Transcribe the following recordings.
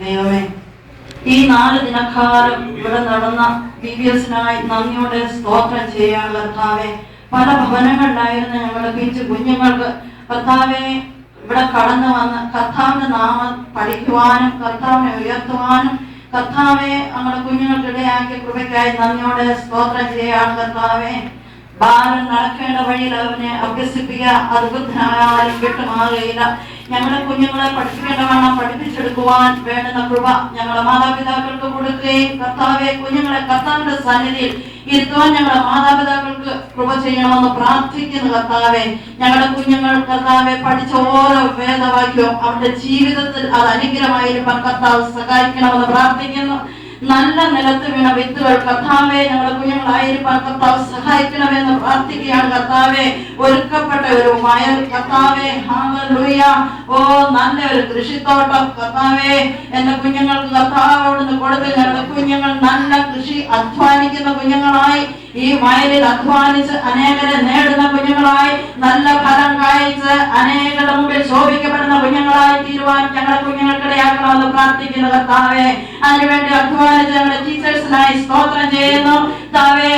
ദൈവമേ, ഈ 4 ദിനക്കാലം ഇവിടെ നടന്ന BBSനായി നന്ദിയോടെ സ്തോത്രം ചെയ്യാൻ കർത്താവേ. പല ഭവനങ്ങളിലായിരുന്ന ഞങ്ങളുടെ പിഞ്ചു കുഞ്ഞുങ്ങൾക്ക് കർത്താവെ ഇവിടെ കടന്നു വന്ന് കർത്താവിന്റെ നാമം പഠിക്കുവാനും കർത്താവിനെ ഉയർത്തുവാനും കർത്താവെ ഞങ്ങളുടെ കുഞ്ഞുങ്ങൾക്കിടയാക്കിയ കൃപയ്ക്കായി നന്ദിയോടെ സ്തോത്രം ചെയ്യാൻ കർത്താവെ. ബാലൻ നടക്കേണ്ട വഴിയിൽ അവനെ അഭ്യസിപ്പിക്കുക, അത് ബുദ്ധനായാലും വിട്ടുമാറുകയില്ല. ഞങ്ങളുടെ കുഞ്ഞുങ്ങളെ പഠിപ്പിക്കേണ്ടവണ്ണം പഠിപ്പിച്ചെടുക്കുവാൻ വേണ്ടുന്ന കൃപ ഞങ്ങളുടെ മാതാപിതാക്കൾക്ക് കൊടുക്കുകയും കർത്താവെ കുഞ്ഞുങ്ങളെ കർത്താവിന്റെ സന്നിധിയിൽ ഇരുത്തുവാൻ ഞങ്ങളുടെ മാതാപിതാക്കൾക്ക് കൃപ ചെയ്യണമെന്ന് പ്രാർത്ഥിക്കുന്നു കർത്താവെ. ഞങ്ങളുടെ കുഞ്ഞുങ്ങൾ കർത്താവെ പഠിച്ച ഓരോ വേദവാക്യവും അവരുടെ ജീവിതത്തിൽ അത് അനുഗ്രഹമായിരിക്കാൻ കർത്താവ് സഹായിക്കണമെന്ന് പ്രാർത്ഥിക്കുന്നു. നല്ല നിലത്ത് വീണ വിത്തുകൾ കർത്താവെ ഞങ്ങളുടെ കുഞ്ഞുങ്ങളായിരിക്കാൻ കർത്താവ് സഹായിക്കണമെന്ന് പ്രാർത്ഥിക്കുകയാണ് കർത്താവെ. ഒരുക്കപ്പെട്ട ഒരു വയൽ കർത്താവെ, ഹല്ലേലൂയ. ഓ നല്ല ഒരു കൃഷിത്തോട്ടം കർത്താവെ എന്റെ കുഞ്ഞുങ്ങൾക്ക് കർത്താവോട് കൊടുത്ത് ഞങ്ങളുടെ കുഞ്ഞുങ്ങൾ നല്ല കൃഷി അധ്വാനിക്കുന്ന കുഞ്ഞുങ്ങളായി ഈ വയലിൽ അധ്വാനിച്ച് അനേകരെ നേടുന്ന കുഞ്ഞുങ്ങളായി നല്ല ഫലം കായ്ച്ച് അനേകരുടെ മുമ്പിൽ ശോഭിക്കപ്പെടുന്ന കുഞ്ഞുങ്ങളായി തീരുവാൻ ഞങ്ങളുടെ കുഞ്ഞുങ്ങൾക്കിടയാക്കണമെന്ന് പ്രാർത്ഥിക്കുന്നു കർത്താവെ. അതിനുവേണ്ടി അധ്വാനിച്ച് ഞങ്ങളുടെ ടീച്ചേഴ്സിനായി സ്തോത്രം ചെയ്യുന്നു കർത്താവെ.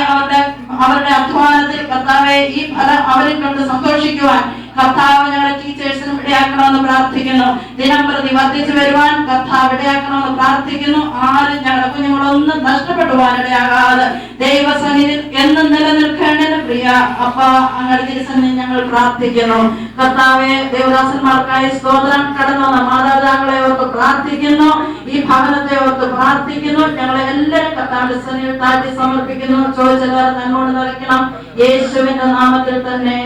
അവരുടെ അധ്വാനത്തിൽ കർത്താവെ ഈ ഫലം അവരിൽ കണ്ട് സന്തോഷിക്കുവാൻ കർത്താവ് ഞങ്ങളുടെ ടീച്ചേഴ്സിനും ഇടയാക്കണമെന്ന് പ്രാർത്ഥിക്കുന്നു. ദിനം പ്രതി വർദ്ധിച്ചു വരുവാൻ കർത്താവ് ഇടയാക്കണമെന്ന് പ്രാർത്ഥിക്കുന്നു. ആരും ഞങ്ങളുടെ കുഞ്ഞുങ്ങളൊന്നും നഷ്ടപ്പെടുവാൻ ഇടയാകാതെ ദൈവസന്നിധിയിൽ എന്നും നിലനിൽക്കേണ്ടത് പ്രിയ അപ്പ അങ്ങയുടെ തിരുസന്നിധിയിൽ ഞങ്ങൾ പ്രാർത്ഥിക്കുന്നു കർത്താവെ. ദേവദാസന്മാർക്കായി സ്തോത്രം. കടന്നു വന്ന മാതാപിതാക്കളെ ഓർത്ത് പ്രാർത്ഥിക്കുന്നു. ഈ ഭവനത്തെ ഓർത്ത് പ്രാർത്ഥിക്കുന്നു. ഞങ്ങളെ എല്ലാവരും കർത്താവിന്റെ സന്നിധിയിൽ താഴ്ത്തി സമർപ്പിക്കുന്നു. ചോദിച്ചവർ നന്മോട് നിറയ്ക്കണം യേശുവിന്റെ നാമത്തിൽ തന്നെ.